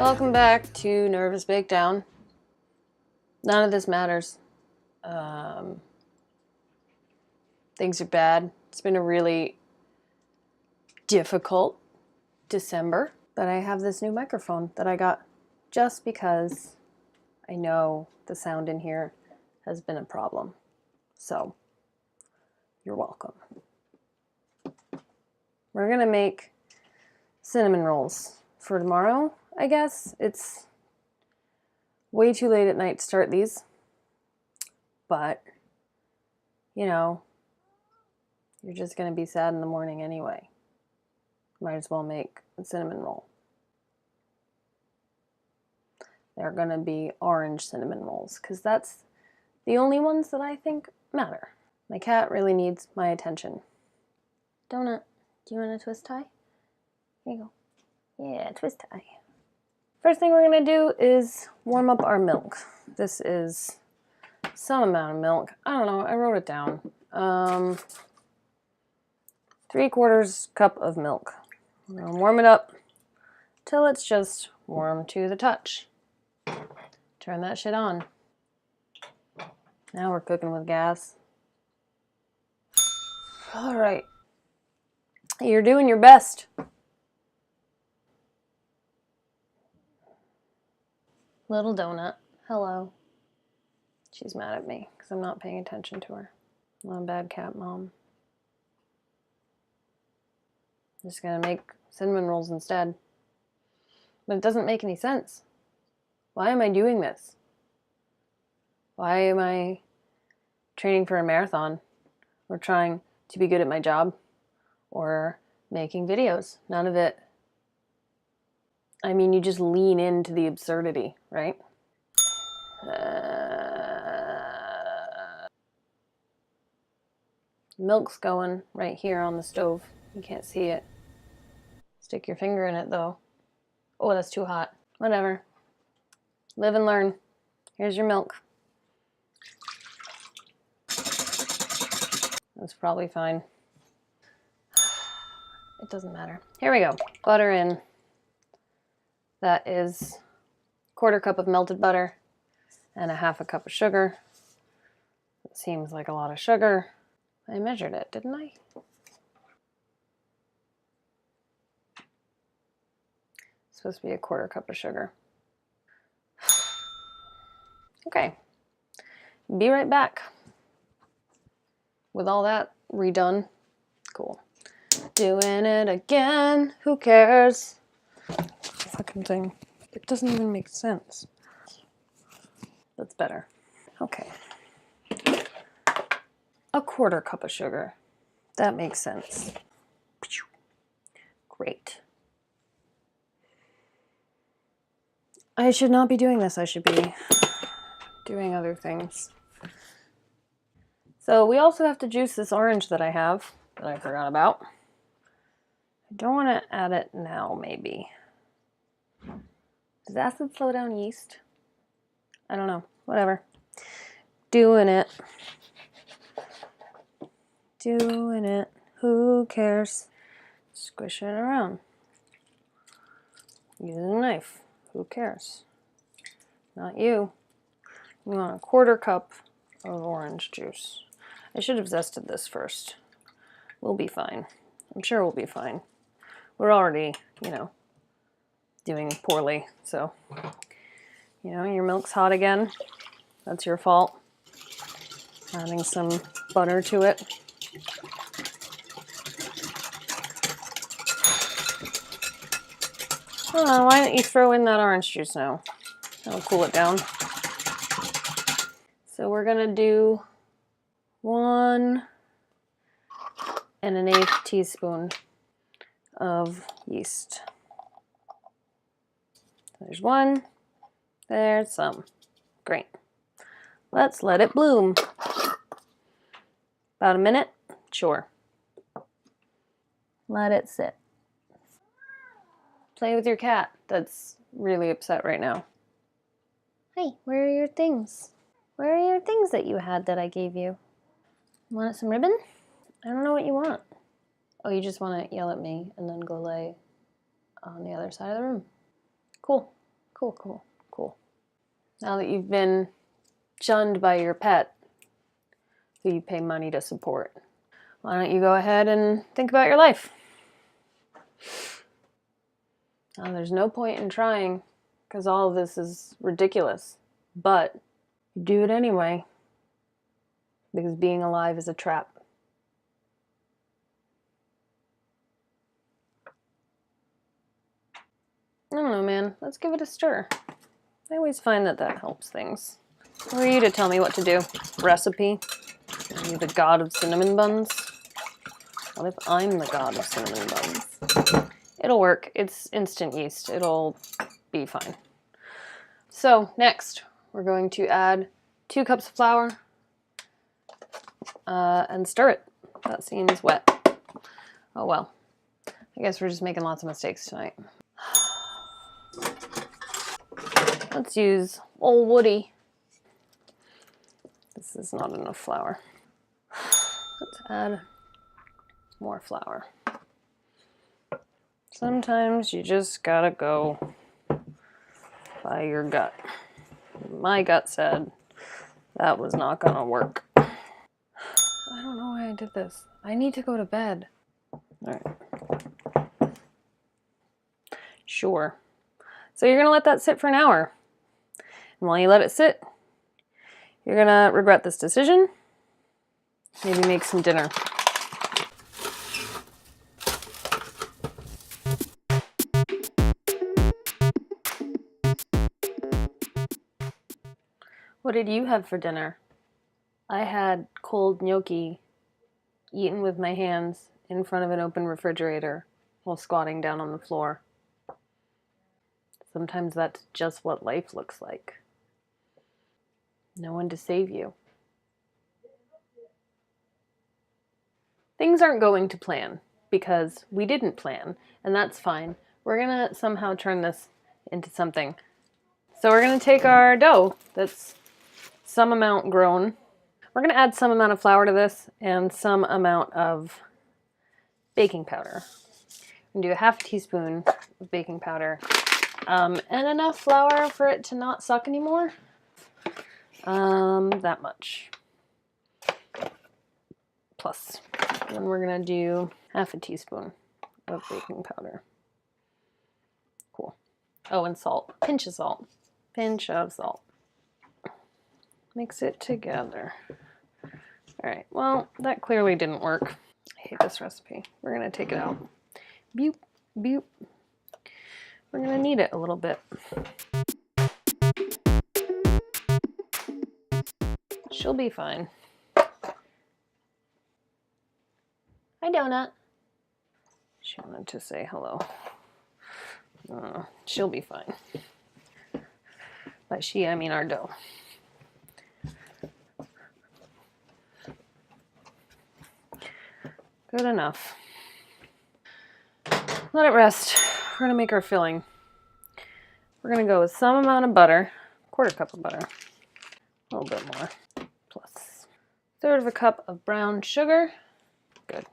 Welcome back to Nervous Bakedown. None of this matters. Things are bad. It's been a really difficult December, but I have this new microphone that I got just because I know the sound in here has been a problem. So, you're welcome. We're gonna make cinnamon rolls for tomorrow, I guess. It's way too late at night to start these, but you know, you're just gonna be sad in the morning anyway. Might as well make a cinnamon roll. They're gonna be orange cinnamon rolls because that's the only ones that I think matter. My cat really needs my attention. Donut, do you want a twist tie? Here you go. Yeah, twist tie. First thing we're gonna do is warm up our milk. This is some amount of milk. I don't know, I wrote it down. 3/4 cup of milk. We're gonna warm it up till it's just warm to the touch. Turn that shit on. Now we're cooking with gas. All right. You're doing your best. Little donut, hello. She's mad at me because I'm not paying attention to her. I'm a bad cat mom. I'm just gonna make cinnamon rolls instead. But it doesn't make any sense. Why am I doing this? Why am I training for a marathon or trying to be good at my job or making videos? None of it. I mean, you just lean into the absurdity, right? Milk's going right here on the stove. You can't see it. Stick your finger in it though. Oh, that's too hot. Whatever. Live and learn. Here's your milk. That's probably fine. It doesn't matter. Here we go. Butter in. That is 1/4 cup of melted butter and 1/2 cup of sugar. It seems like a lot of sugar. I measured it, didn't I? It's supposed to be 1/4 cup of sugar. Okay. Be right back. With all that redone. Cool. Doing it again. Who cares? Fucking thing. It doesn't even make sense. That's better. Okay. 1/4 cup of sugar. That makes sense. Great. I should not be doing this. I should be doing other things. So we also have to juice this orange that I have, that I forgot about. I don't want to add it now, maybe. Does acid slow down yeast? I don't know. Whatever. Doing it. Doing it. Who cares? Squish it around. Use a knife. Who cares? Not you. You want 1/4 cup of orange juice. I should have zested this first. We'll be fine. I'm sure we'll be fine. We're already, you know, doing poorly, so, you know, your milk's hot again. That's your fault. Adding some butter to it. Oh, why don't you throw in that orange juice now? That'll cool it down. So we're gonna do 1 1/8 teaspoon of yeast. There's 1. There's some. Great. Let's let it bloom. About a minute? Sure. Let it sit. Play with your cat. That's really upset right now. Hey, where are your things? Where are your things that you had that I gave you? Want some ribbon? I don't know what you want. Oh, you just want to yell at me and then go lay on the other side of the room. Cool. Cool, cool, cool. Now that you've been shunned by your pet, who you pay money to support, why don't you go ahead and think about your life? Now, there's no point in trying, because all of this is ridiculous, but you do it anyway, because being alive is a trap. I don't know, man. Let's give it a stir. I always find that that helps things. Who are you to tell me what to do? Recipe? Are you the god of cinnamon buns? What if I'm the god of cinnamon buns? It'll work. It's instant yeast. It'll be fine. So next, we're going to add 2 cups of flour and stir it. That seems wet. Oh well. I guess we're just making lots of mistakes tonight. Let's use old Woody. This is not enough flour. Let's add more flour. Sometimes you just gotta go by your gut. My gut said that was not gonna work. I don't know why I did this. I need to go to bed. All right. Sure. So you're gonna let that sit for an hour. And while you let it sit, you're gonna regret this decision. Maybe make some dinner. What did you have for dinner? I had cold gnocchi eaten with my hands in front of an open refrigerator while squatting down on the floor. Sometimes that's just what life looks like. No one to save you. Things aren't going to plan because we didn't plan, and that's fine. We're gonna somehow turn this into something. So we're gonna take our dough that's some amount grown. We're gonna add some amount of flour to this and some amount of baking powder. I'm gonna do a half teaspoon of baking powder and enough flour for it to not suck anymore. That much. Plus, then we're gonna do half a teaspoon of baking powder. Cool. Oh, and salt. Pinch of salt. Pinch of salt. Mix it together. All right, well, that clearly didn't work. I hate this recipe. We're gonna take it out. Boop, boop. We're gonna knead it a little bit. She'll be fine. Hi, Donut. She wanted to say hello. She'll be fine. By she, I mean our dough. Good enough. Let it rest. We're gonna make our filling. We're gonna go with some amount of butter, 1/4 cup of butter, a little bit more, plus 1/3 of a cup of brown sugar, good,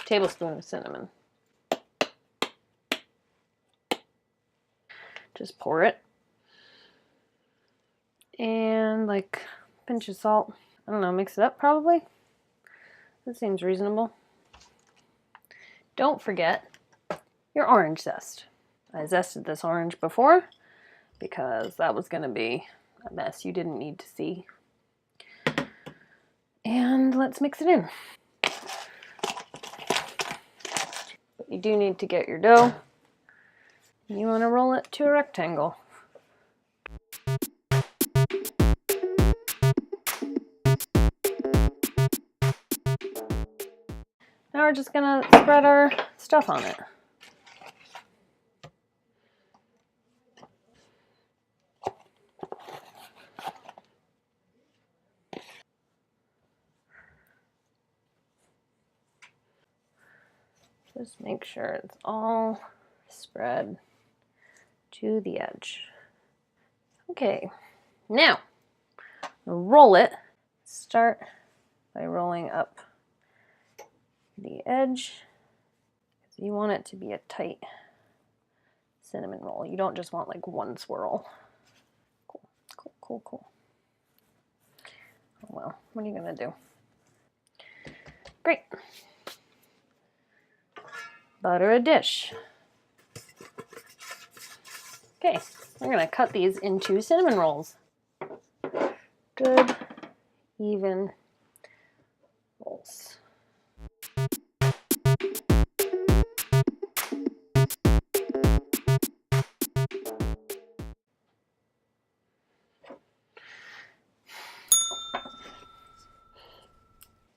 tablespoon of cinnamon. Just pour it. And like a pinch of salt. I don't know, mix it up probably. That seems reasonable. Don't forget your orange zest. I zested this orange before because that was gonna be a mess you didn't need to see. And let's mix it in. But you do need to get your dough. You wanna roll it to a rectangle. Now we're just gonna spread our stuff on it. Just make sure it's all spread to the edge. Okay, now roll it. Start by rolling up the edge. You want it to be a tight cinnamon roll. You don't just want like one swirl. Cool, cool, cool, cool. Oh well, what are you gonna do? Great. Butter a dish. Okay, we're gonna cut these into cinnamon rolls. Good, even rolls.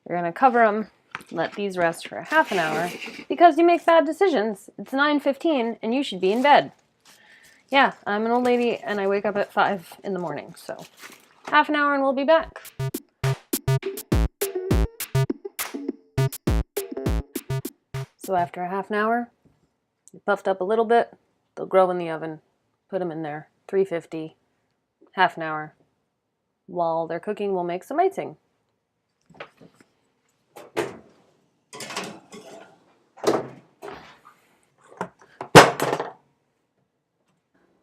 You're gonna cover them, let these rest for half an hour, because you make bad decisions. It's 9:15 and you should be in bed. Yeah, I'm an old lady and I wake up at 5 in the morning, so half an hour and we'll be back. So after a half an hour, you puffed up a little bit, they'll grow in the oven. Put them in there, 350, half an hour. While they're cooking, we'll make some icing.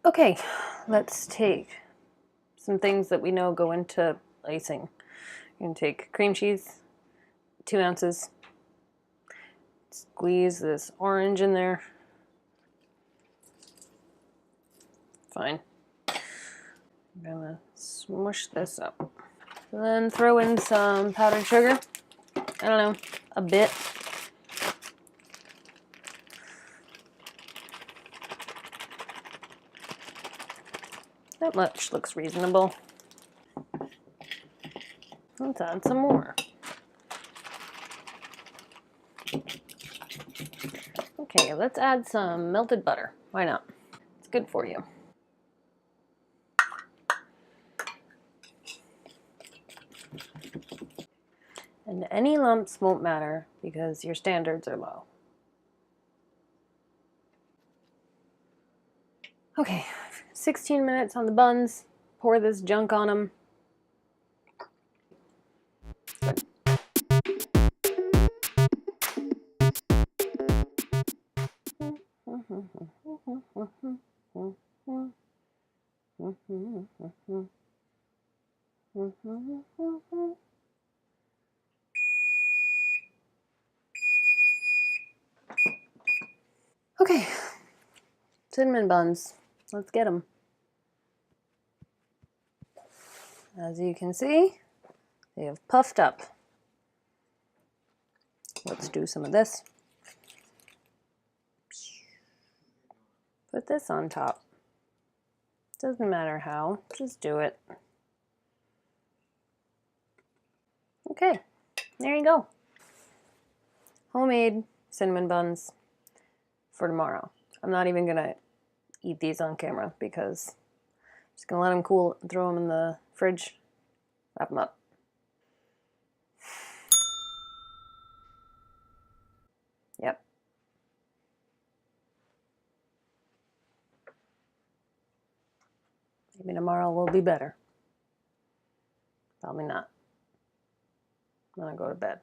Okay, let's take some things that we know go into icing. You're gonna take cream cheese, 2 ounces. Squeeze this orange in there. Fine. I'm gonna smush this up. And then throw in some powdered sugar. I don't know, a bit. That much looks reasonable. Let's add some more. Okay, let's add some melted butter. Why not? It's good for you. And any lumps won't matter because your standards are low. Okay, 16 minutes on the buns. Pour this junk on them. Okay, cinnamon buns. Let's get them. As you can see, they have puffed up. Let's do some of this. Put this on top. Doesn't matter how, just do it. Okay, there you go. Homemade cinnamon buns for tomorrow. I'm not even gonna eat these on camera because I'm just gonna let them cool and throw them in the fridge, wrap them up. Yep. Maybe tomorrow will be better. Probably not. I'm gonna go to bed.